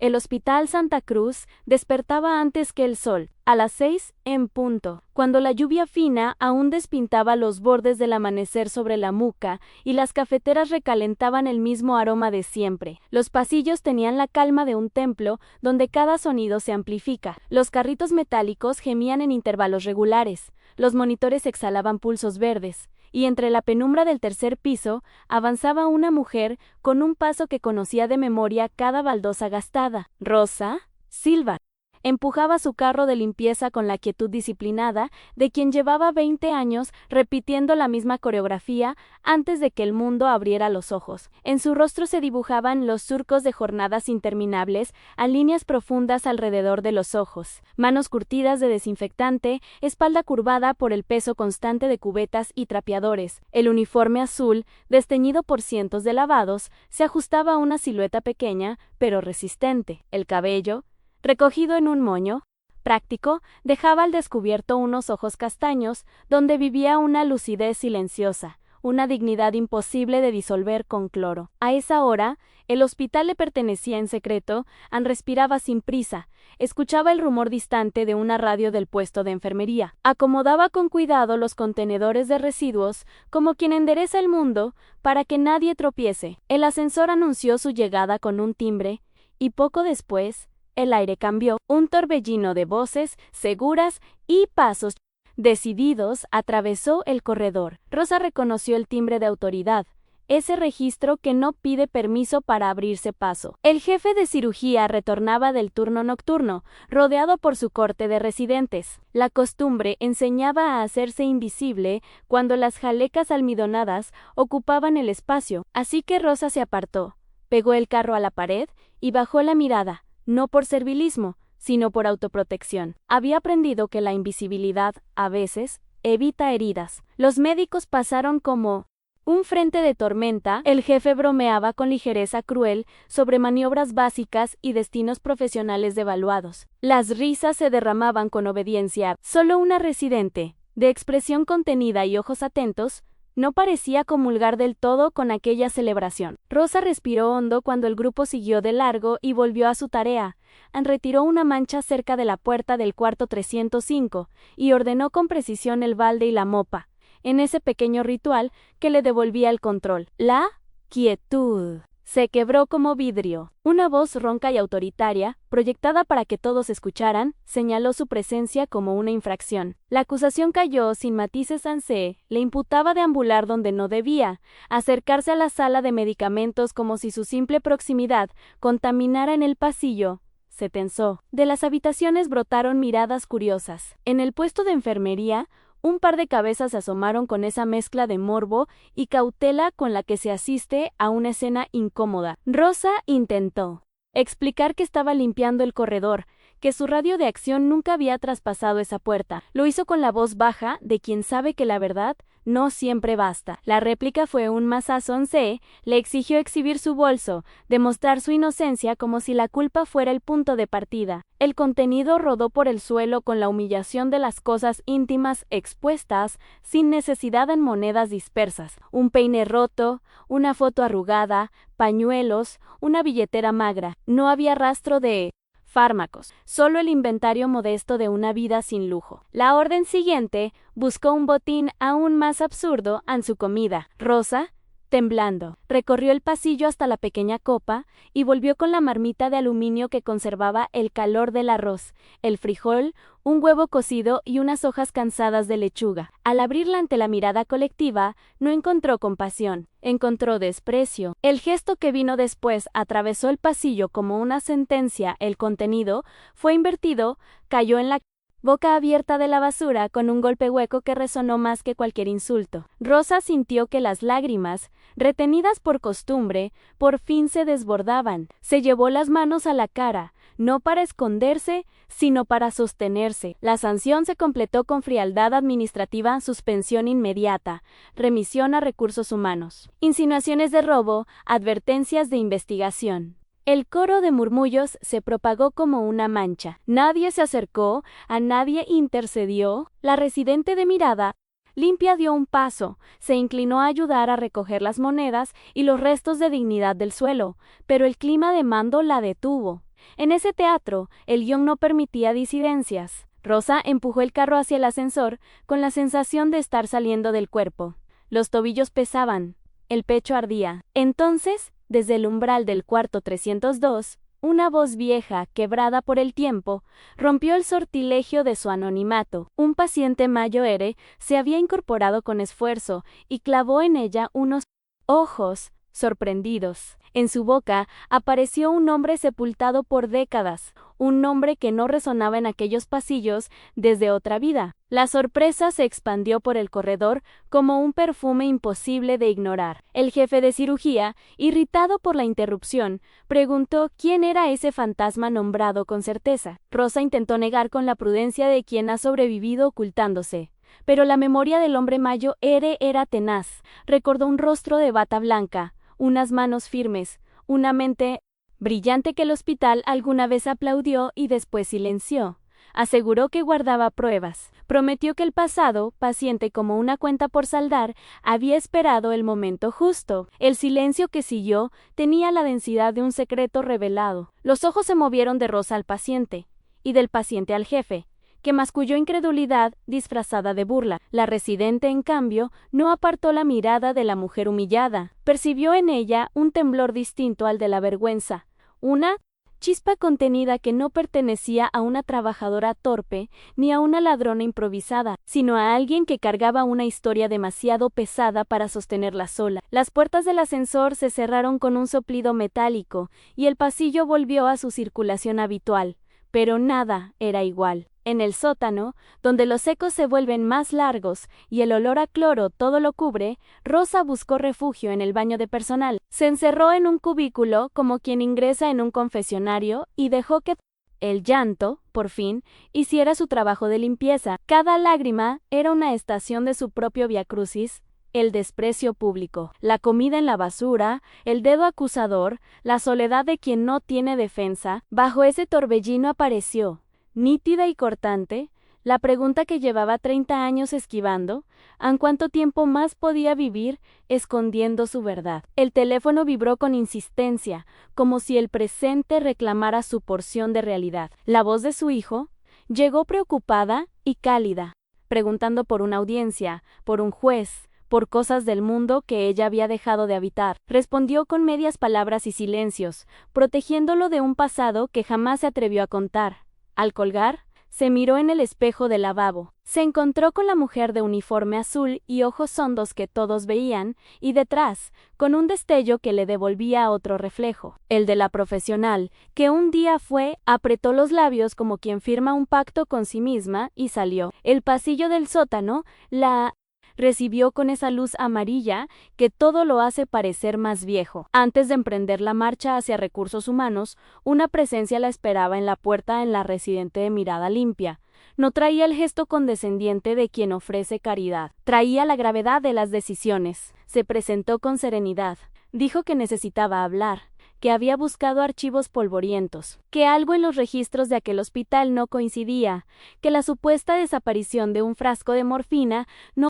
El Hospital Santa Cruz despertaba antes que el sol, a las 6 en punto, cuando la lluvia fina aún despintaba los bordes del amanecer sobre la muca y las cafeteras recalentaban el mismo aroma de siempre. Los pasillos tenían la calma de un templo donde cada sonido se amplifica. Los carritos metálicos gemían en intervalos regulares, los monitores exhalaban pulsos verdes, y entre la penumbra del tercer piso avanzaba una mujer con un paso que conocía de memoria cada baldosa gastada. Rosa Silva empujaba su carro de limpieza con la quietud disciplinada de quien llevaba 20 años repitiendo la misma coreografía antes de que el mundo abriera los ojos. En su rostro se dibujaban los surcos de jornadas interminables a líneas profundas alrededor de los ojos, manos curtidas de desinfectante, espalda curvada por el peso constante de cubetas y trapeadores. El uniforme azul, desteñido por cientos de lavados, se ajustaba a una silueta pequeña, pero resistente. El cabello, recogido en un moño práctico, dejaba al descubierto unos ojos castaños donde vivía una lucidez silenciosa, una dignidad imposible de disolver con cloro. A esa hora, el hospital le pertenecía en secreto, respiraba sin prisa, escuchaba el rumor distante de una radio del puesto de enfermería, acomodaba con cuidado los contenedores de residuos como quien endereza el mundo para que nadie tropiece. El ascensor anunció su llegada con un timbre, y poco después, el aire cambió. Un torbellino de voces seguras y pasos decididos atravesó el corredor. Rosa reconoció el timbre de autoridad, ese registro que no pide permiso para abrirse paso. El jefe de cirugía retornaba del turno nocturno, rodeado por su corte de residentes. La costumbre enseñaba a hacerse invisible cuando las jalecas almidonadas ocupaban el espacio, así que Rosa se apartó, pegó el carro a la pared y bajó la mirada. No por servilismo, sino por autoprotección. Había aprendido que la invisibilidad, a veces, evita heridas. Los médicos pasaron como un frente de tormenta. El jefe bromeaba con ligereza cruel sobre maniobras básicas y destinos profesionales devaluados. Las risas se derramaban con obediencia. Solo una residente, de expresión contenida y ojos atentos, no parecía comulgar del todo con aquella celebración. Rosa respiró hondo cuando el grupo siguió de largo y volvió a su tarea. Retiró una mancha cerca de la puerta del cuarto 305 y ordenó con precisión el balde y la mopa, en ese pequeño ritual que le devolvía el control. La quietud se quebró como vidrio. Una voz ronca y autoritaria, proyectada para que todos escucharan, señaló su presencia como una infracción. La acusación cayó sin matices. Sansé le imputaba deambular donde no debía, acercarse a la sala de medicamentos como si su simple proximidad contaminara en el pasillo. Se tensó. De las habitaciones brotaron miradas curiosas. En el puesto de enfermería, un par de cabezas se asomaron con esa mezcla de morbo y cautela con la que se asiste a una escena incómoda. Rosa intentó explicar que estaba limpiando el corredor, que su radio de acción nunca había traspasado esa puerta. Lo hizo con la voz baja de quien sabe que la verdad no siempre basta. La réplica fue un mazazo. Sansé le exigió exhibir su bolso, demostrar su inocencia como si la culpa fuera el punto de partida. El contenido rodó por el suelo con la humillación de las cosas íntimas expuestas sin necesidad en monedas dispersas. Un peine roto, una foto arrugada, pañuelos, una billetera magra. No había rastro de fármacos, solo el inventario modesto de una vida sin lujo. La orden siguiente buscó un botín aún más absurdo en su comida. Rosa, temblando, recorrió el pasillo hasta la pequeña copa y volvió con la marmita de aluminio que conservaba el calor del arroz, el frijol, un huevo cocido y unas hojas cansadas de lechuga. Al abrirla ante la mirada colectiva, no encontró compasión, encontró desprecio. El gesto que vino después atravesó el pasillo como una sentencia. El contenido fue invertido, cayó en la boca abierta de la basura con un golpe hueco que resonó más que cualquier insulto. Rosa sintió que las lágrimas, retenidas por costumbre, por fin se desbordaban. Se llevó las manos a la cara, no para esconderse, sino para sostenerse. La sanción se completó con frialdad administrativa, suspensión inmediata, remisión a recursos humanos, insinuaciones de robo, advertencias de investigación. El coro de murmullos se propagó como una mancha. Nadie se acercó, a nadie intercedió. La residente de mirada limpia dio un paso, se inclinó a ayudar a recoger las monedas y los restos de dignidad del suelo, pero el clima de mando la detuvo. En ese teatro, el guión no permitía disidencias. Rosa empujó el carro hacia el ascensor con la sensación de estar saliendo del cuerpo. Los tobillos pesaban, el pecho ardía. Entonces, desde el umbral del cuarto 302, una voz vieja, quebrada por el tiempo, rompió el sortilegio de su anonimato. Un paciente mayor se había incorporado con esfuerzo y clavó en ella unos ojos sorprendidos. En su boca apareció un nombre sepultado por décadas, un nombre que no resonaba en aquellos pasillos desde otra vida. La sorpresa se expandió por el corredor como un perfume imposible de ignorar. El jefe de cirugía, irritado por la interrupción, preguntó quién era ese fantasma nombrado con certeza. Rosa intentó negar con la prudencia de quien ha sobrevivido ocultándose. Pero la memoria del hombre mayo era tenaz. Recordó un rostro de bata blanca, unas manos firmes, una mente brillante que el hospital alguna vez aplaudió y después silenció. Aseguró que guardaba pruebas. Prometió que el pasado, paciente como una cuenta por saldar, había esperado el momento justo. El silencio que siguió tenía la densidad de un secreto revelado. Los ojos se movieron de Rosa al paciente, y del paciente al jefe, que masculló incredulidad disfrazada de burla. La residente, en cambio, no apartó la mirada de la mujer humillada. Percibió en ella un temblor distinto al de la vergüenza, una chispa contenida que no pertenecía a una trabajadora torpe ni a una ladrona improvisada, sino a alguien que cargaba una historia demasiado pesada para sostenerla sola. Las puertas del ascensor se cerraron con un soplido metálico y el pasillo volvió a su circulación habitual, pero nada era igual. En el sótano, donde los ecos se vuelven más largos y el olor a cloro todo lo cubre, Rosa buscó refugio en el baño de personal. Se encerró en un cubículo como quien ingresa en un confesionario y dejó que el llanto, por fin, hiciera su trabajo de limpieza. Cada lágrima era una estación de su propio viacrucis, el desprecio público, la comida en la basura, el dedo acusador, la soledad de quien no tiene defensa. Bajo ese torbellino apareció, nítida y cortante, la pregunta que llevaba 30 años esquivando: ¿en cuánto tiempo más podía vivir escondiendo su verdad? El teléfono vibró con insistencia, como si el presente reclamara su porción de realidad. La voz de su hijo llegó preocupada y cálida, preguntando por una audiencia, por un juez, por cosas del mundo que ella había dejado de habitar. Respondió con medias palabras y silencios, protegiéndolo de un pasado que jamás se atrevió a contar. Al colgar, se miró en el espejo del lavabo. Se encontró con la mujer de uniforme azul y ojos hondos que todos veían, y detrás, con un destello que le devolvía otro reflejo, el de la profesional, que un día apretó los labios como quien firma un pacto con sí misma y salió. El pasillo del sótano la recibió con esa luz amarilla que todo lo hace parecer más viejo. Antes de emprender la marcha hacia recursos humanos, una presencia la esperaba en la puerta en la residente de mirada limpia. No traía el gesto condescendiente de quien ofrece caridad, traía la gravedad de las decisiones. Se presentó con serenidad, dijo que necesitaba hablar, que había buscado archivos polvorientos, que algo en los registros de aquel hospital no coincidía, que la supuesta desaparición de un frasco de morfina no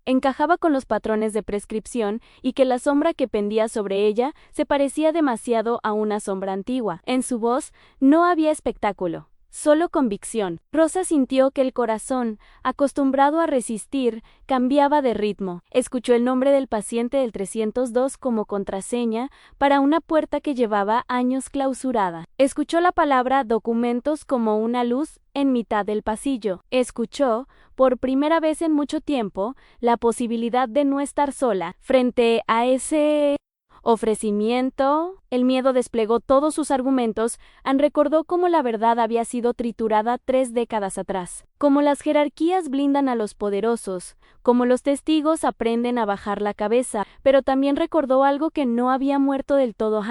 encajaba con los patrones de prescripción y que la sombra que pendía sobre ella se parecía demasiado a una sombra antigua. En su voz no había espectáculo, solo convicción. Rosa sintió que el corazón, acostumbrado a resistir, cambiaba de ritmo. Escuchó el nombre del paciente del 302 como contraseña para una puerta que llevaba años clausurada. Escuchó la palabra documentos como una luz en mitad del pasillo. Escuchó, por primera vez en mucho tiempo, la posibilidad de no estar sola frente a ese ofrecimiento. El miedo desplegó todos sus argumentos. Recordó cómo la verdad había sido triturada 3 décadas atrás, cómo las jerarquías blindan a los poderosos, cómo los testigos aprenden a bajar la cabeza, pero también recordó algo que no había muerto del todo: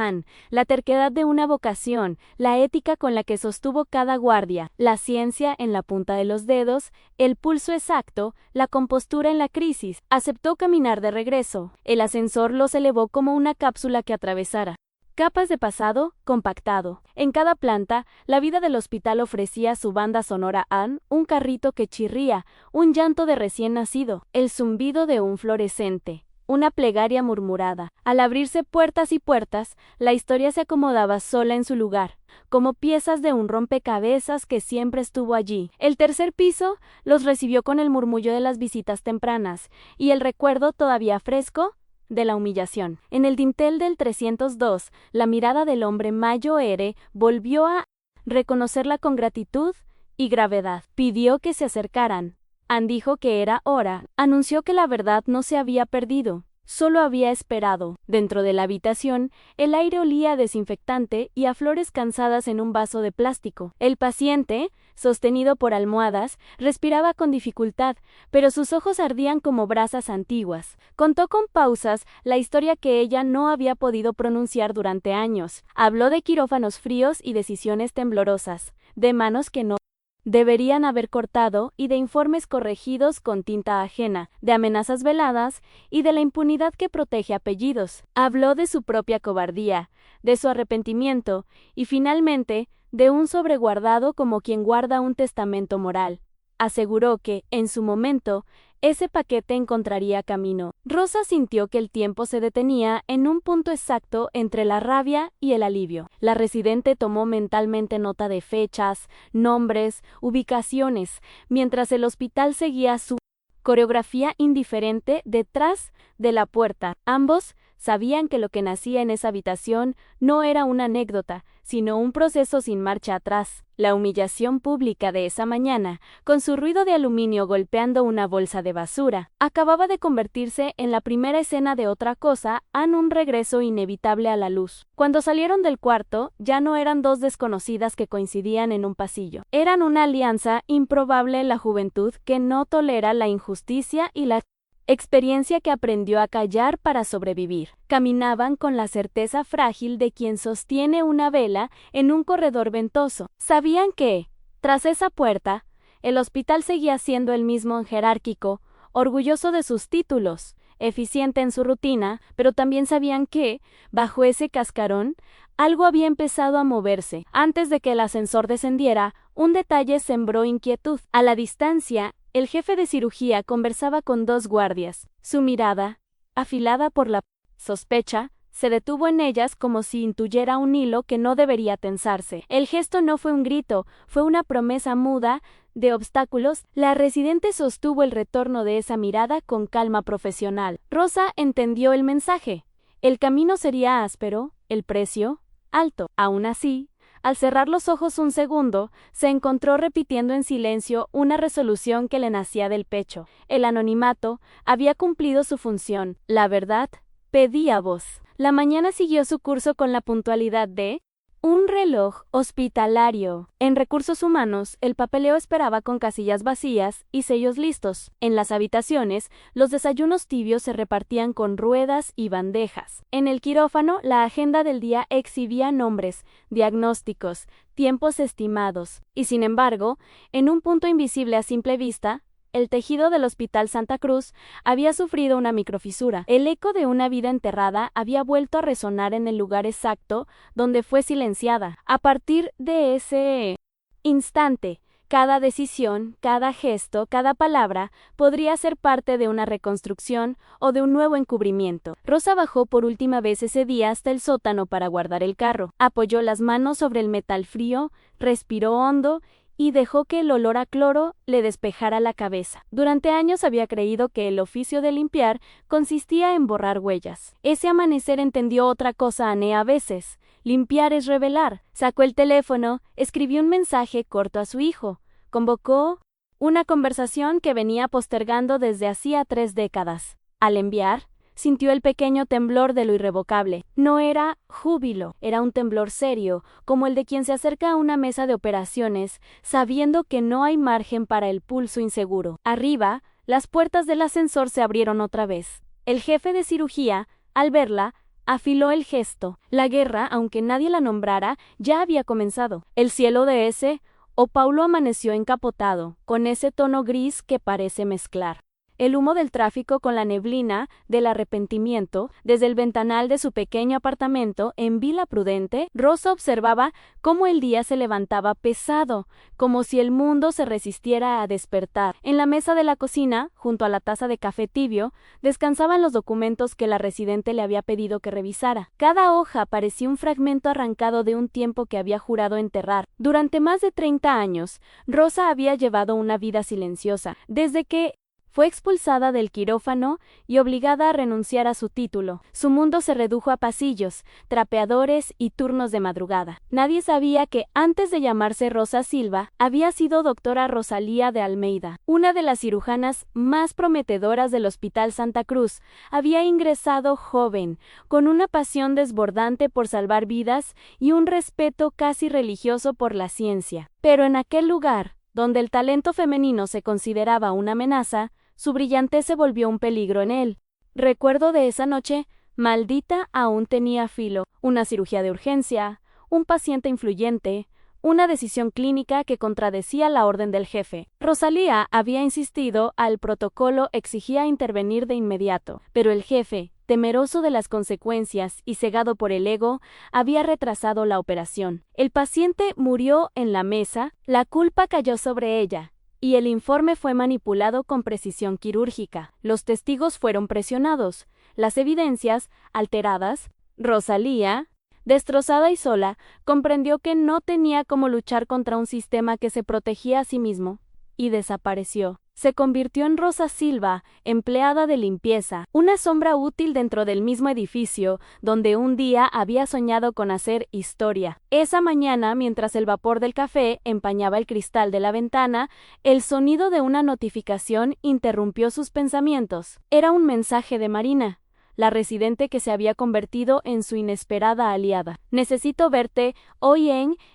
la terquedad de una vocación, la ética con la que sostuvo cada guardia, la ciencia en la punta de los dedos, el pulso exacto, la compostura en la crisis. Aceptó caminar de regreso. El ascensor los elevó como una cápsula que atravesara capas de pasado compactado. En cada planta, la vida del hospital ofrecía su banda sonora: un carrito que chirría, un llanto de recién nacido, el zumbido de un fluorescente, una plegaria murmurada. Al abrirse puertas y puertas, la historia se acomodaba sola en su lugar, como piezas de un rompecabezas que siempre estuvo allí. El tercer piso los recibió con el murmullo de las visitas tempranas, y el recuerdo todavía fresco de la humillación. En el dintel del 302, la mirada del hombre Mayo Ere volvió a reconocerla con gratitud y gravedad. Pidió que se acercaran. Ann dijo que era hora. Anunció que la verdad no se había perdido, solo había esperado. Dentro de la habitación, el aire olía a desinfectante y a flores cansadas en un vaso de plástico. El paciente, sostenido por almohadas, respiraba con dificultad, pero sus ojos ardían como brasas antiguas. Contó con pausas la historia que ella no había podido pronunciar durante años. Habló de quirófanos fríos y decisiones temblorosas, de manos que no deberían haber cortado y de informes corregidos con tinta ajena, de amenazas veladas y de la impunidad que protege apellidos. Habló de su propia cobardía, de su arrepentimiento y finalmente de un sobreguardado como quien guarda un testamento moral. Aseguró que, en su momento, ese paquete encontraría camino. Rosa sintió que el tiempo se detenía en un punto exacto entre la rabia y el alivio. La residente tomó mentalmente nota de fechas, nombres, ubicaciones, mientras el hospital seguía su coreografía indiferente detrás de la puerta. Ambos sabían que lo que nacía en esa habitación no era una anécdota, sino un proceso sin marcha atrás. La humillación pública de esa mañana, con su ruido de aluminio golpeando una bolsa de basura, acababa de convertirse en la primera escena de otra cosa, en un regreso inevitable a la luz. Cuando salieron del cuarto, ya no eran dos desconocidas que coincidían en un pasillo. Eran una alianza improbable en la juventud que no tolera la injusticia y la experiencia que aprendió a callar para sobrevivir. Caminaban con la certeza frágil de quien sostiene una vela en un corredor ventoso. Sabían que, tras esa puerta, el hospital seguía siendo el mismo jerárquico, orgulloso de sus títulos, eficiente en su rutina, pero también sabían que, bajo ese cascarón, algo había empezado a moverse. Antes de que el ascensor descendiera, un detalle sembró inquietud. A la distancia, el jefe de cirugía conversaba con dos guardias. Su mirada, afilada por la sospecha, se detuvo en ellas como si intuyera un hilo que no debería tensarse. El gesto no fue un grito, fue una promesa muda de obstáculos. La residente sostuvo el retorno de esa mirada con calma profesional. Rosa entendió el mensaje. El camino sería áspero, el precio alto. Aún así, al cerrar los ojos un segundo, se encontró repitiendo en silencio una resolución que le nacía del pecho. El anonimato había cumplido su función. La verdad pedía voz. La mañana siguió su curso con la puntualidad de un reloj hospitalario. En recursos humanos, el papeleo esperaba con casillas vacías y sellos listos. En las habitaciones, los desayunos tibios se repartían con ruedas y bandejas. En el quirófano, la agenda del día exhibía nombres, diagnósticos, tiempos estimados. Y sin embargo, en un punto invisible a simple vista, el tejido del Hospital Santa Cruz había sufrido una microfisura. El eco de una vida enterrada había vuelto a resonar en el lugar exacto donde fue silenciada. A partir de ese instante, cada decisión, cada gesto, cada palabra podría ser parte de una reconstrucción o de un nuevo encubrimiento. Rosa bajó por última vez ese día hasta el sótano para guardar el carro. Apoyó las manos sobre el metal frío, respiró hondo y dejó que el olor a cloro le despejara la cabeza. Durante años había creído que el oficio de limpiar consistía en borrar huellas. Ese amanecer entendió otra cosa a veces. Limpiar es revelar. Sacó el teléfono, escribió un mensaje corto a su hijo. Convocó una conversación que venía postergando desde hacía 3 décadas. Al enviar, sintió el pequeño temblor de lo irrevocable. No era júbilo, era un temblor serio, como el de quien se acerca a una mesa de operaciones, sabiendo que no hay margen para el pulso inseguro. Arriba, las puertas del ascensor se abrieron otra vez. El jefe de cirugía, al verla, afiló el gesto. La guerra, aunque nadie la nombrara, ya había comenzado. El cielo de ese, o Paulo amaneció encapotado, con ese tono gris que parece mezclar El humo del tráfico con la neblina del arrepentimiento, desde el ventanal de su pequeño apartamento en Villa Prudente, Rosa observaba cómo el día se levantaba pesado, como si el mundo se resistiera a despertar. En la mesa de la cocina, junto a la taza de café tibio, descansaban los documentos que la residente le había pedido que revisara. Cada hoja parecía un fragmento arrancado de un tiempo que había jurado enterrar. Durante más de 30 años, Rosa había llevado una vida silenciosa, desde que fue expulsada del quirófano y obligada a renunciar a su título. Su mundo se redujo a pasillos, trapeadores y turnos de madrugada. Nadie sabía que, antes de llamarse Rosa Silva, había sido doctora Rosalía de Almeida. Una de las cirujanas más prometedoras del Hospital Santa Cruz, había ingresado joven, con una pasión desbordante por salvar vidas y un respeto casi religioso por la ciencia. Pero en aquel lugar, donde el talento femenino se consideraba una amenaza, su brillantez se volvió un peligro en él. Recuerdo de esa noche, maldita, aún tenía filo, una cirugía de urgencia, un paciente influyente, una decisión clínica que contradecía la orden del jefe. Rosalía había insistido, el protocolo exigía intervenir de inmediato, pero el jefe, temeroso de las consecuencias y cegado por el ego, había retrasado la operación. El paciente murió en la mesa, la culpa cayó sobre ella, y el informe fue manipulado con precisión quirúrgica. Los testigos fueron presionados, las evidencias alteradas. Rosalía, destrozada y sola, comprendió que no tenía cómo luchar contra un sistema que se protegía a sí mismo, y desapareció. Se convirtió en Rosa Silva, empleada de limpieza, una sombra útil dentro del mismo edificio, donde un día había soñado con hacer historia. Esa mañana, mientras el vapor del café empañaba el cristal de la ventana, el sonido de una notificación interrumpió sus pensamientos. Era un mensaje de Marina, la residente que se había convertido en su inesperada aliada. Necesito verte, hoy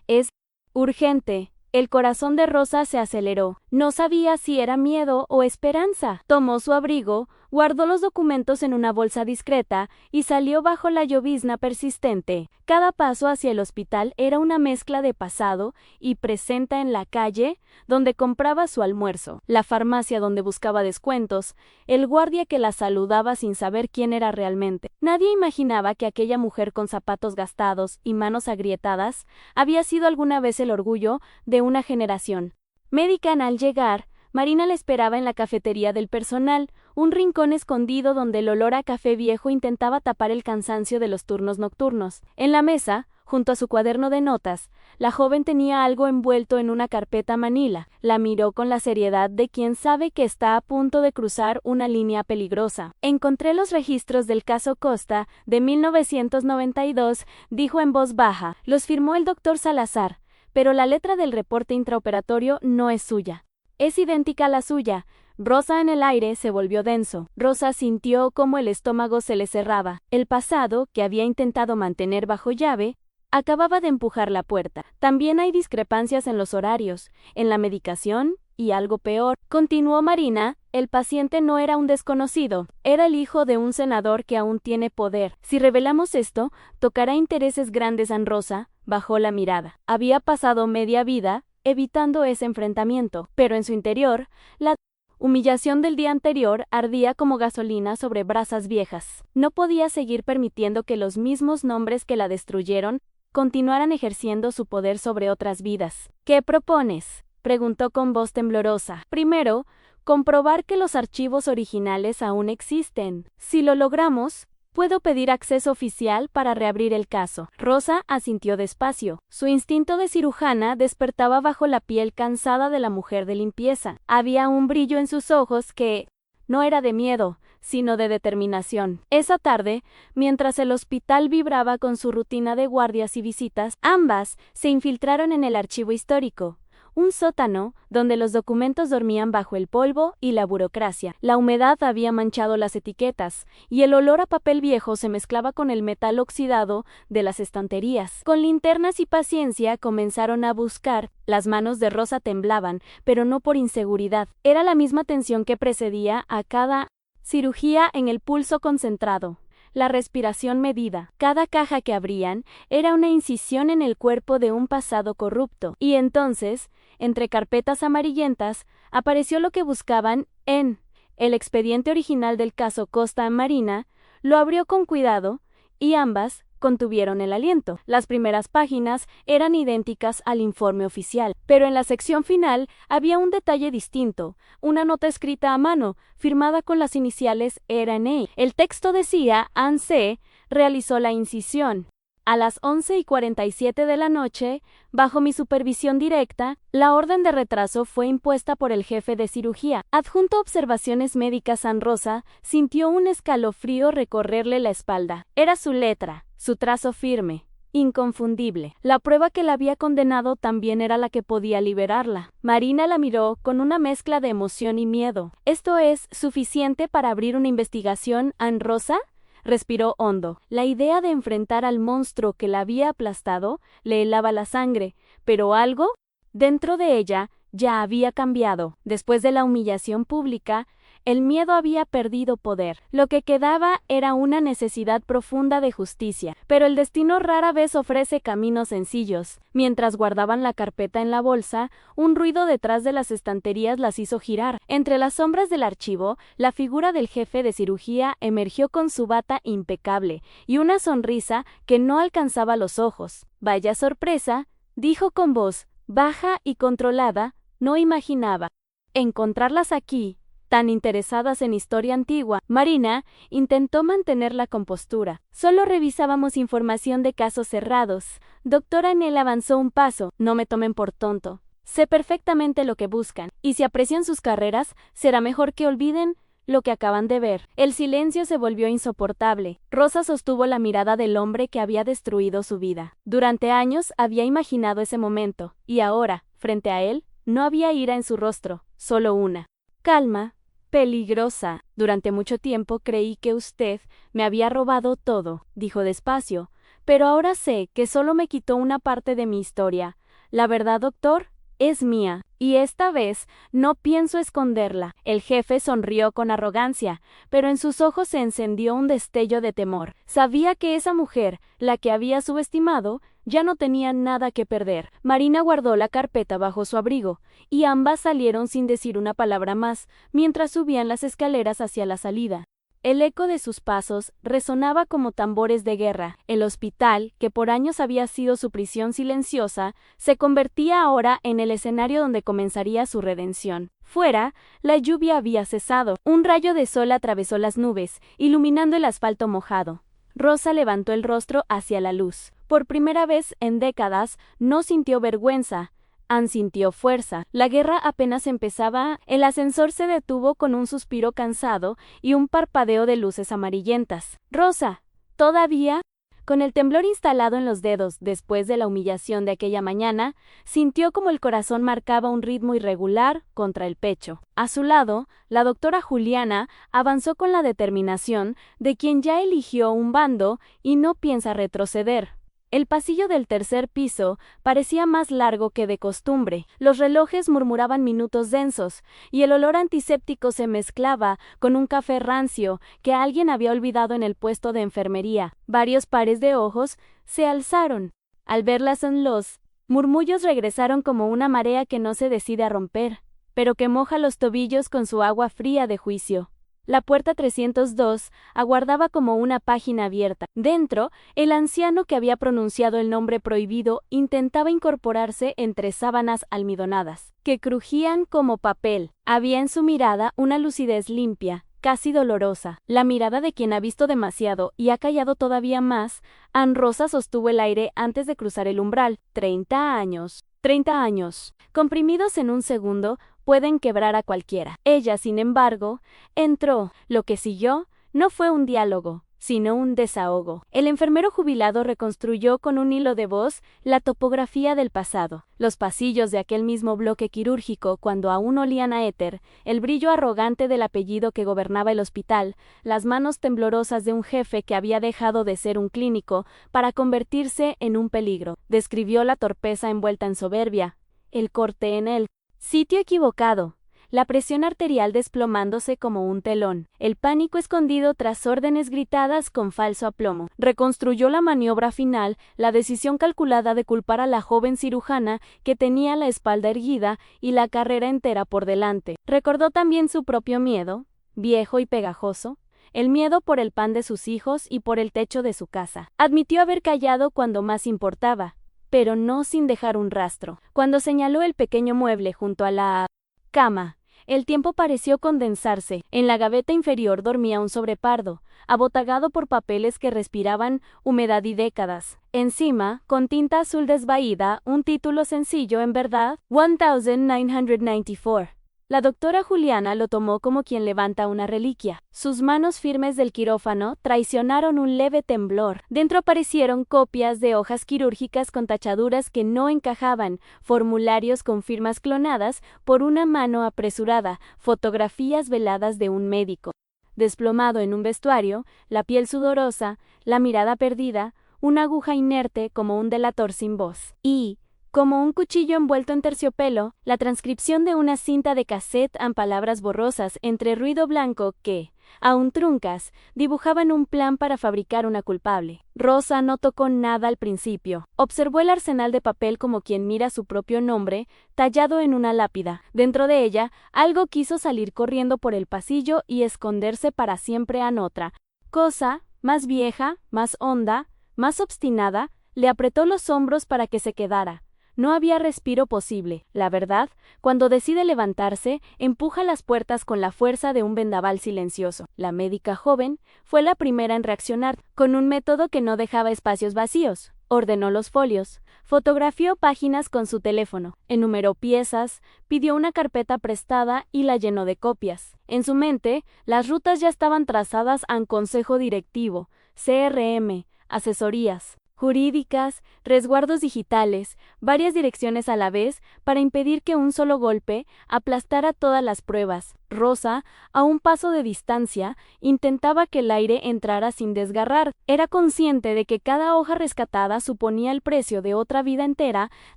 es urgente. El corazón de Rosa se aceleró. No sabía si era miedo o esperanza. Tomó su abrigo, guardó los documentos en una bolsa discreta y salió bajo la llovizna persistente. Cada paso hacia el hospital era una mezcla de pasado y presente en la calle, donde compraba su almuerzo, la farmacia donde buscaba descuentos, el guardia que la saludaba sin saber quién era realmente. Nadie imaginaba que aquella mujer con zapatos gastados y manos agrietadas había sido alguna vez el orgullo de una generación. Médica al llegar, Marina le esperaba en la cafetería del personal, un rincón escondido donde el olor a café viejo intentaba tapar el cansancio de los turnos nocturnos. En la mesa, junto a su cuaderno de notas, la joven tenía algo envuelto en una carpeta manila. La miró con la seriedad de quien sabe que está a punto de cruzar una línea peligrosa. Encontré los registros del caso Costa de 1992, dijo en voz baja. Los firmó el doctor Salazar, pero la letra del reporte intraoperatorio no es suya. Es idéntica a la suya. Rosa en el aire se volvió denso. Rosa sintió cómo el estómago se le cerraba. El pasado, que había intentado mantener bajo llave, acababa de empujar la puerta. También hay discrepancias en los horarios, en la medicación y algo peor. Continuó Marina, el paciente no era un desconocido, era el hijo de un senador que aún tiene poder. Si revelamos esto, tocará intereses grandes en Rosa. Bajó la mirada. Había pasado media vida evitando ese enfrentamiento, pero en su interior, la humillación del día anterior ardía como gasolina sobre brasas viejas. No podía seguir permitiendo que los mismos nombres que la destruyeron continuaran ejerciendo su poder sobre otras vidas. ¿Qué propones?, preguntó con voz temblorosa. Primero, comprobar que los archivos originales aún existen. Si lo logramos, puedo pedir acceso oficial para reabrir el caso. Rosa asintió despacio. Su instinto de cirujana despertaba bajo la piel cansada de la mujer de limpieza. Había un brillo en sus ojos que no era de miedo, sino de determinación. Esa tarde, mientras el hospital vibraba con su rutina de guardias y visitas, ambas se infiltraron en el archivo histórico. Un sótano, donde los documentos dormían bajo el polvo y la burocracia. La humedad había manchado las etiquetas, y el olor a papel viejo se mezclaba con el metal oxidado de las estanterías. Con linternas y paciencia comenzaron a buscar. Las manos de Rosa temblaban, pero no por inseguridad. Era la misma tensión que precedía a cada cirugía en el pulso concentrado. La respiración medida. Cada caja que abrían era una incisión en el cuerpo de un pasado corrupto. Y entonces, entre carpetas amarillentas, apareció lo que buscaban en el expediente original del caso Costa Marina, lo abrió con cuidado, y ambas contuvieron el aliento. Las primeras páginas eran idénticas al informe oficial, pero en la sección final había un detalle distinto, una nota escrita a mano, firmada con las iniciales R&A. El texto decía: Ann C. realizó la incisión. A las 11:47 de la noche, bajo mi supervisión directa, la orden de retraso fue impuesta por el jefe de cirugía. Adjunto a observaciones médicas, Ann Rosa sintió un escalofrío recorrerle la espalda. Era su letra, su trazo firme, inconfundible. La prueba que la había condenado también era la que podía liberarla. Marina la miró con una mezcla de emoción y miedo. ¿Esto es suficiente para abrir una investigación, Ann Rosa? Respiró hondo. La idea de enfrentar al monstruo que la había aplastado le helaba la sangre, pero algo dentro de ella ya había cambiado. Después de la humillación pública, el miedo había perdido poder. Lo que quedaba era una necesidad profunda de justicia. Pero el destino rara vez ofrece caminos sencillos. Mientras guardaban la carpeta en la bolsa, un ruido detrás de las estanterías las hizo girar. Entre las sombras del archivo, la figura del jefe de cirugía emergió con su bata impecable y una sonrisa que no alcanzaba los ojos. Vaya sorpresa, dijo con voz baja y controlada. No imaginaba encontrarlas aquí, tan interesadas en historia antigua. Marina intentó mantener la compostura. Solo revisábamos información de casos cerrados. Doctora Nell avanzó un paso. No me tomen por tonto. Sé perfectamente lo que buscan, y si aprecian sus carreras, será mejor que olviden lo que acaban de ver. El silencio se volvió insoportable. Rosa sostuvo la mirada del hombre que había destruido su vida. Durante años había imaginado ese momento, y ahora, frente a él, no había ira en su rostro, solo una calma peligrosa. Durante mucho tiempo creí que usted me había robado todo, dijo despacio, pero ahora sé que solo me quitó una parte de mi historia. La verdad, doctor, es mía, y esta vez no pienso esconderla. El jefe sonrió con arrogancia, pero en sus ojos se encendió un destello de temor. Sabía que esa mujer, la que había subestimado, ya no tenía nada que perder. Marina guardó la carpeta bajo su abrigo, y ambas salieron sin decir una palabra más, mientras subían las escaleras hacia la salida. El eco de sus pasos resonaba como tambores de guerra. El hospital, que por años había sido su prisión silenciosa, se convertía ahora en el escenario donde comenzaría su redención. Fuera, la lluvia había cesado. Un rayo de sol atravesó las nubes, iluminando el asfalto mojado. Rosa levantó el rostro hacia la luz. Por primera vez en décadas, no sintió vergüenza. Ann sintió fuerza. La guerra apenas empezaba. El ascensor se detuvo con un suspiro cansado y un parpadeo de luces amarillentas. Rosa, todavía, con el temblor instalado en los dedos después de la humillación de aquella mañana, sintió como el corazón marcaba un ritmo irregular contra el pecho. A su lado, la doctora Juliana avanzó con la determinación de quien ya eligió un bando y no piensa retroceder. El pasillo del tercer piso parecía más largo que de costumbre. Los relojes murmuraban minutos densos, y el olor antiséptico se mezclaba con un café rancio que alguien había olvidado en el puesto de enfermería. Varios pares de ojos se alzaron. Al verlas en los murmullos regresaron como una marea que no se decide a romper, pero que moja los tobillos con su agua fría de juicio. La puerta 302 aguardaba como una página abierta. Dentro, el anciano que había pronunciado el nombre prohibido intentaba incorporarse entre sábanas almidonadas, que crujían como papel. Había en su mirada una lucidez limpia, casi dolorosa. La mirada de quien ha visto demasiado y ha callado todavía más. Ann Rosa sostuvo el aire antes de cruzar el umbral. 30 años. 30 años. Comprimidos en un segundo, pueden quebrar a cualquiera. Ella, sin embargo, entró. Lo que siguió no fue un diálogo, sino un desahogo. El enfermero jubilado reconstruyó con un hilo de voz la topografía del pasado, los pasillos de aquel mismo bloque quirúrgico cuando aún olían a éter, el brillo arrogante del apellido que gobernaba el hospital, las manos temblorosas de un jefe que había dejado de ser un clínico para convertirse en un peligro. Describió la torpeza envuelta en soberbia, el corte en el sitio equivocado, la presión arterial desplomándose como un telón, el pánico escondido tras órdenes gritadas con falso aplomo. Reconstruyó la maniobra final, la decisión calculada de culpar a la joven cirujana que tenía la espalda erguida y la carrera entera por delante. Recordó también su propio miedo, viejo y pegajoso, el miedo por el pan de sus hijos y por el techo de su casa. Admitió haber callado cuando más importaba, pero no sin dejar un rastro. Cuando señaló el pequeño mueble junto a la cama, el tiempo pareció condensarse. En la gaveta inferior dormía un sobrepardo, abotagado por papeles que respiraban humedad y décadas. Encima, con tinta azul desvaída, un título sencillo en verdad, 1994. La doctora Juliana lo tomó como quien levanta una reliquia. Sus manos firmes del quirófano traicionaron un leve temblor. Dentro aparecieron copias de hojas quirúrgicas con tachaduras que no encajaban, formularios con firmas clonadas por una mano apresurada, fotografías veladas de un médico desplomado en un vestuario, la piel sudorosa, la mirada perdida, una aguja inerte como un delator sin voz. Y, como un cuchillo envuelto en terciopelo, la transcripción de una cinta de cassette en palabras borrosas entre ruido blanco que, aún truncas, dibujaban un plan para fabricar una culpable. Rosa no tocó nada al principio. Observó el arsenal de papel como quien mira su propio nombre, tallado en una lápida. Dentro de ella, algo quiso salir corriendo por el pasillo y esconderse para siempre en otra cosa, más vieja, más honda, más obstinada, le apretó los hombros para que se quedara. No había respiro posible. La verdad, cuando decide levantarse, empuja las puertas con la fuerza de un vendaval silencioso. La médica joven fue la primera en reaccionar, con un método que no dejaba espacios vacíos. Ordenó los folios, fotografió páginas con su teléfono, enumeró piezas, pidió una carpeta prestada y la llenó de copias. En su mente, las rutas ya estaban trazadas en consejo directivo, CRM, asesorías jurídicas, resguardos digitales, varias direcciones a la vez para impedir que un solo golpe aplastara todas las pruebas. Rosa, a un paso de distancia, intentaba que el aire entrara sin desgarrar. Era consciente de que cada hoja rescatada suponía el precio de otra vida entera,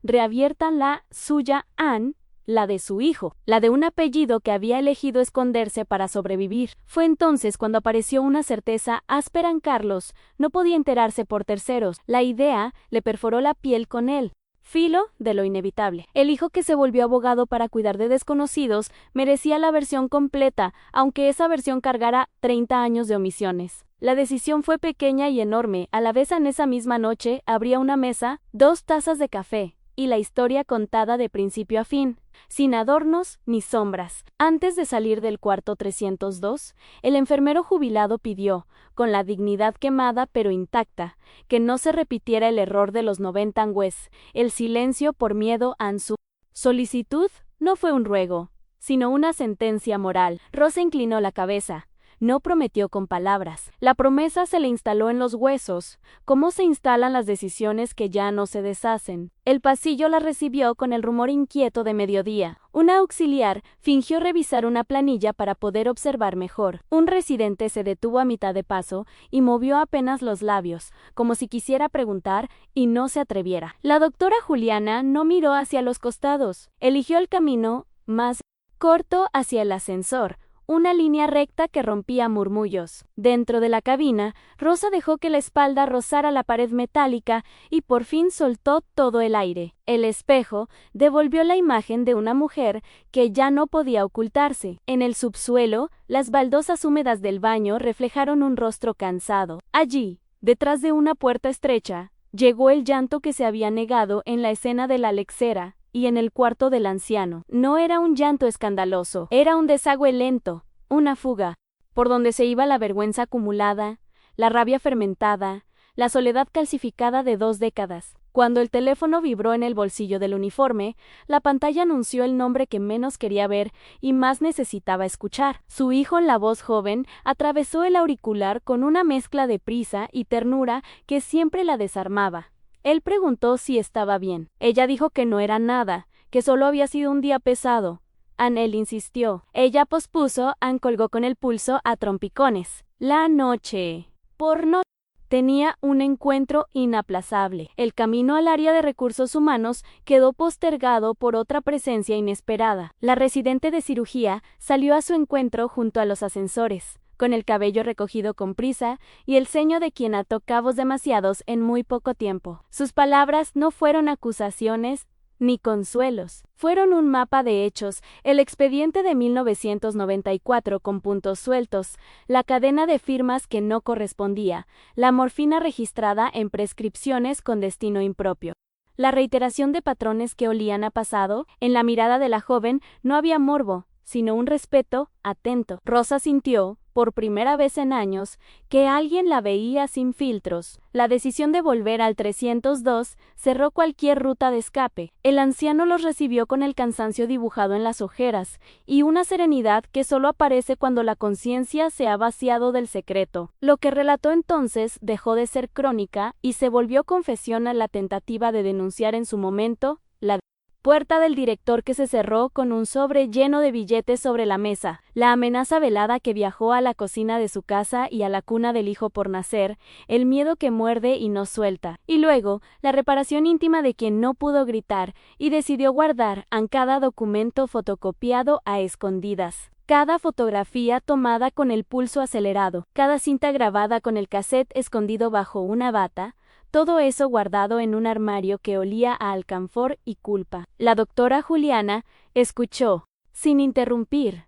reabierta la suya Anne, la de su hijo, la de un apellido que había elegido esconderse para sobrevivir. Fue entonces cuando apareció una certeza áspera en Carlos. No podía enterarse por terceros. La idea le perforó la piel con él. Filo de lo inevitable. El hijo que se volvió abogado para cuidar de desconocidos merecía la versión completa, aunque esa versión cargara 30 años de omisiones. La decisión fue pequeña y enorme. A la vez en esa misma noche habría una mesa, 2 tazas de café y la historia contada de principio a fin, sin adornos ni sombras. Antes de salir del cuarto 302, el enfermero jubilado pidió, con la dignidad quemada pero intacta, que no se repitiera el error de los 90 angües, el silencio por miedo a su solicitud no fue un ruego, sino una sentencia moral. Rosa inclinó la cabeza. No prometió con palabras. La promesa se le instaló en los huesos, como se instalan las decisiones que ya no se deshacen. El pasillo la recibió con el rumor inquieto de mediodía. Una auxiliar fingió revisar una planilla para poder observar mejor. Un residente se detuvo a mitad de paso y movió apenas los labios, como si quisiera preguntar y no se atreviera. La doctora Juliana no miró hacia los costados. Eligió el camino más corto hacia el ascensor, una línea recta que rompía murmullos. Dentro de la cabina, Rosa dejó que la espalda rozara la pared metálica y por fin soltó todo el aire. El espejo devolvió la imagen de una mujer que ya no podía ocultarse. En el subsuelo, las baldosas húmedas del baño reflejaron un rostro cansado. Allí, detrás de una puerta estrecha, llegó el llanto que se había negado en la escena de la lexera y en el cuarto del anciano. No era un llanto escandaloso, era un desagüe lento, una fuga, por donde se iba la vergüenza acumulada, la rabia fermentada, la soledad calcificada de 2 décadas. Cuando el teléfono vibró en el bolsillo del uniforme, la pantalla anunció el nombre que menos quería ver y más necesitaba escuchar. Su hijo, la voz joven, atravesó el auricular con una mezcla de prisa y ternura que siempre la desarmaba. Él preguntó si estaba bien. Ella dijo que no era nada, que solo había sido un día pesado. Anel insistió. Ella pospuso, colgó con el pulso a trompicones. La noche. Por no tenía un encuentro inaplazable. El camino al área de recursos humanos quedó postergado por otra presencia inesperada. La residente de cirugía salió a su encuentro junto a los ascensores, con el cabello recogido con prisa y el ceño de quien ató cabos demasiados en muy poco tiempo. Sus palabras no fueron acusaciones, ni consuelos. Fueron un mapa de hechos, el expediente de 1994 con puntos sueltos, la cadena de firmas que no correspondía, la morfina registrada en prescripciones con destino impropio. La reiteración de patrones que olían a pasado, en la mirada de la joven no había morbo, sino un respeto atento. Rosa sintió, por primera vez en años, que alguien la veía sin filtros. La decisión de volver al 302 cerró cualquier ruta de escape. El anciano los recibió con el cansancio dibujado en las ojeras, y una serenidad que solo aparece cuando la conciencia se ha vaciado del secreto. Lo que relató entonces dejó de ser crónica y se volvió confesión a la tentativa de denunciar en su momento la puerta del director que se cerró con un sobre lleno de billetes sobre la mesa, la amenaza velada que viajó a la cocina de su casa y a la cuna del hijo por nacer, el miedo que muerde y no suelta, y luego la reparación íntima de quien no pudo gritar y decidió guardar cada documento fotocopiado a escondidas. Cada fotografía tomada con el pulso acelerado, cada cinta grabada con el cassette escondido bajo una bata, todo eso guardado en un armario que olía a alcanfor y culpa. La doctora Juliana escuchó, sin interrumpir.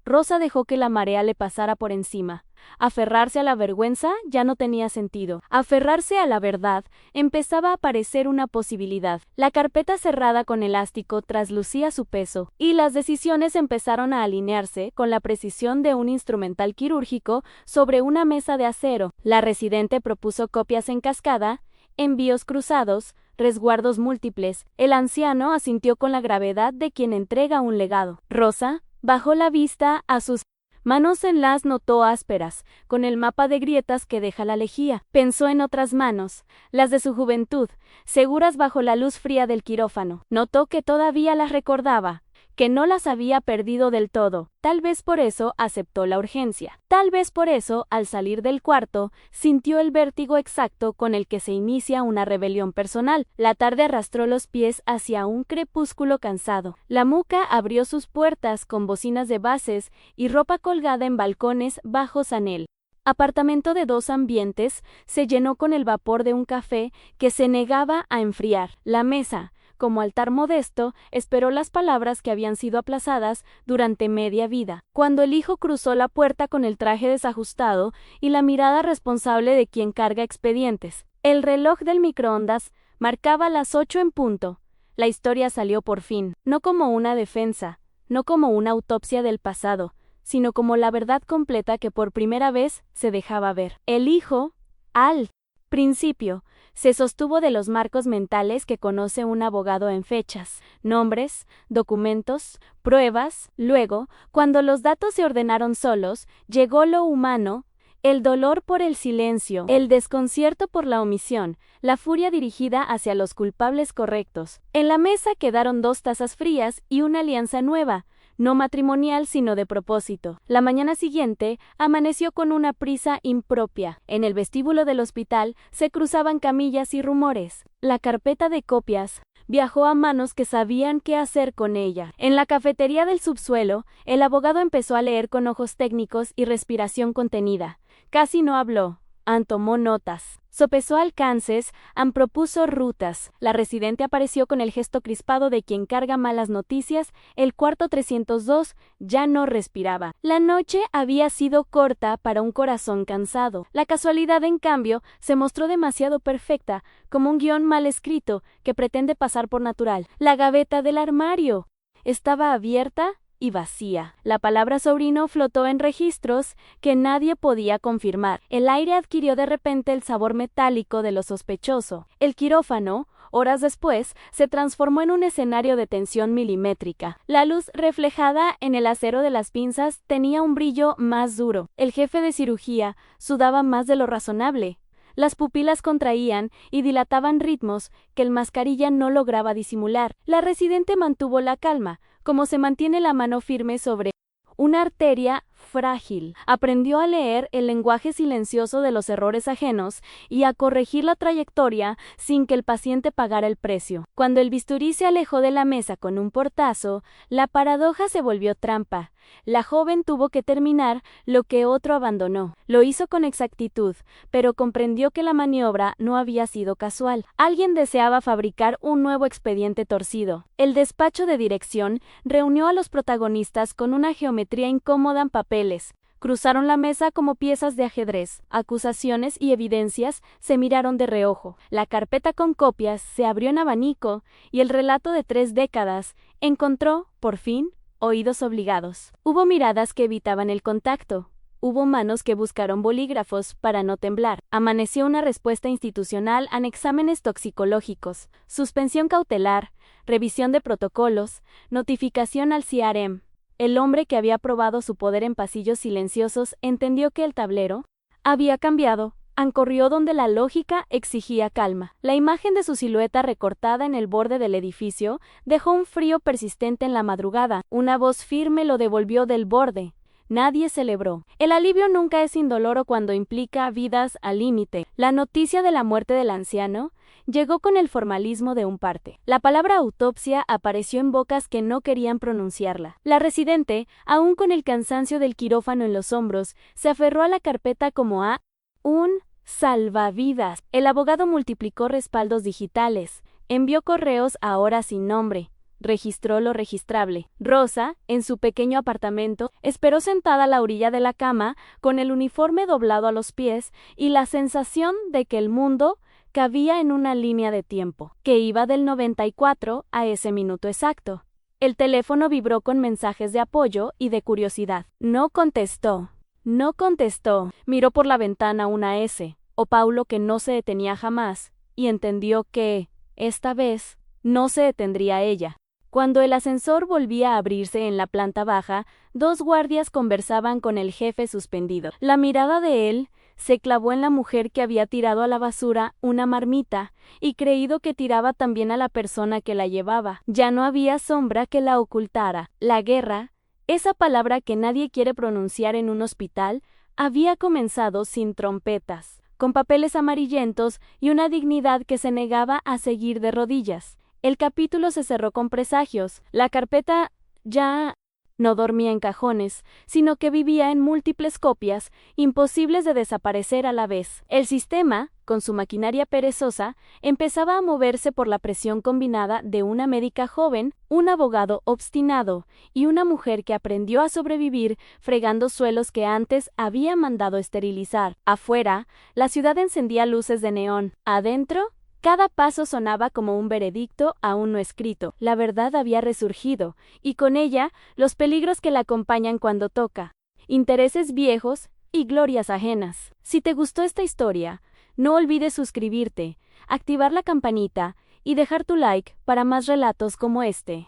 Rosa dejó que la marea le pasara por encima. Aferrarse a la vergüenza ya no tenía sentido. Aferrarse a la verdad empezaba a parecer una posibilidad. La carpeta cerrada con elástico traslucía su peso, y las decisiones empezaron a alinearse con la precisión de un instrumental quirúrgico sobre una mesa de acero. La residente propuso copias en cascada, envíos cruzados, resguardos múltiples. El anciano asintió con la gravedad de quien entrega un legado. Rosa bajó la vista a sus manos, en las notó ásperas, con el mapa de grietas que deja la lejía. Pensó en otras manos, las de su juventud, seguras bajo la luz fría del quirófano. Notó que todavía las recordaba, que no las había perdido del todo. Tal vez por eso aceptó la urgencia. Tal vez por eso, al salir del cuarto, sintió el vértigo exacto con el que se inicia una rebelión personal. La tarde arrastró los pies hacia un crepúsculo cansado. La muca abrió sus puertas con bocinas de bases y ropa colgada en balcones bajos anel. Apartamento de 2 ambientes se llenó con el vapor de un café que se negaba a enfriar. La mesa, como altar modesto, esperó las palabras que habían sido aplazadas durante media vida. Cuando el hijo cruzó la puerta con el traje desajustado y la mirada responsable de quien carga expedientes, el reloj del microondas marcaba las 8 en punto. La historia salió por fin, no como una defensa, no como una autopsia del pasado, sino como la verdad completa que por primera vez se dejaba ver. El hijo, al principio, se sostuvo de los marcos mentales que conoce un abogado en fechas, nombres, documentos, pruebas. Luego, cuando los datos se ordenaron solos, llegó lo humano, el dolor por el silencio, el desconcierto por la omisión, la furia dirigida hacia los culpables correctos. En la mesa quedaron 2 tazas frías y una alianza nueva, no matrimonial sino de propósito. La mañana siguiente amaneció con una prisa impropia. En el vestíbulo del hospital se cruzaban camillas y rumores. La carpeta de copias viajó a manos que sabían qué hacer con ella. En la cafetería del subsuelo, el abogado empezó a leer con ojos técnicos y respiración contenida. Casi no habló. Tomó notas. Sopesó alcances, propuso rutas. La residente apareció con el gesto crispado de quien carga malas noticias. El cuarto 302 ya no respiraba. La noche había sido corta para un corazón cansado. La casualidad, en cambio, se mostró demasiado perfecta, como un guión mal escrito que pretende pasar por natural. La gaveta del armario estaba abierta y vacía. La palabra sobrino flotó en registros que nadie podía confirmar. El aire adquirió de repente el sabor metálico de lo sospechoso. El quirófano, horas después, se transformó en un escenario de tensión milimétrica. La luz reflejada en el acero de las pinzas tenía un brillo más duro. El jefe de cirugía sudaba más de lo razonable. Las pupilas contraían y dilataban ritmos que el mascarilla no lograba disimular. La residente mantuvo la calma, como se mantiene la mano firme sobre una arteria frágil. Aprendió a leer el lenguaje silencioso de los errores ajenos y a corregir la trayectoria sin que el paciente pagara el precio. Cuando el bisturí se alejó de la mesa con un portazo, la paradoja se volvió trampa. La joven tuvo que terminar lo que otro abandonó. Lo hizo con exactitud, pero comprendió que la maniobra no había sido casual. Alguien deseaba fabricar un nuevo expediente torcido. El despacho de dirección reunió a los protagonistas con una geometría incómoda en papeles. Cruzaron la mesa como piezas de ajedrez. Acusaciones y evidencias se miraron de reojo. La carpeta con copias se abrió en abanico y el relato de 3 décadas encontró, por fin, oídos obligados. Hubo miradas que evitaban el contacto. Hubo manos que buscaron bolígrafos para no temblar. Amaneció una respuesta institucional a exámenes toxicológicos, suspensión cautelar, revisión de protocolos, notificación al CRM. El hombre que había probado su poder en pasillos silenciosos entendió que el tablero había cambiado. Ancorrió donde la lógica exigía calma. La imagen de su silueta recortada en el borde del edificio dejó un frío persistente en la madrugada. Una voz firme lo devolvió del borde. Nadie celebró. El alivio nunca es indoloro cuando implica vidas al límite. La noticia de la muerte del anciano llegó con el formalismo de un parte. La palabra autopsia apareció en bocas que no querían pronunciarla. La residente, aún con el cansancio del quirófano en los hombros, se aferró a la carpeta como a un salvavidas. El abogado multiplicó respaldos digitales, envió correos ahora sin nombre, registró lo registrable. Rosa, en su pequeño apartamento, esperó sentada a la orilla de la cama, con el uniforme doblado a los pies y la sensación de que el mundo cabía en una línea de tiempo, que iba del 94 a ese minuto exacto. El teléfono vibró con mensajes de apoyo y de curiosidad. No contestó. No contestó. Miró por la ventana una S, o Paulo que no se detenía jamás, y entendió que, esta vez, no se detendría ella. Cuando el ascensor volvía a abrirse en la planta baja, 2 guardias conversaban con el jefe suspendido. La mirada de él se clavó en la mujer que había tirado a la basura una marmita y creído que tiraba también a la persona que la llevaba. Ya no había sombra que la ocultara. La guerra, esa palabra que nadie quiere pronunciar en un hospital, había comenzado sin trompetas, con papeles amarillentos y una dignidad que se negaba a seguir de rodillas. El capítulo se cerró con presagios. La carpeta ya no dormía en cajones, sino que vivía en múltiples copias, imposibles de desaparecer a la vez. El sistema, con su maquinaria perezosa, empezaba a moverse por la presión combinada de una médica joven, un abogado obstinado y una mujer que aprendió a sobrevivir fregando suelos que antes había mandado esterilizar. Afuera, la ciudad encendía luces de neón. Adentro, cada paso sonaba como un veredicto aún no escrito. La verdad había resurgido, y con ella los peligros que la acompañan cuando toca, intereses viejos y glorias ajenas. Si te gustó esta historia, no olvides suscribirte, activar la campanita y dejar tu like para más relatos como este.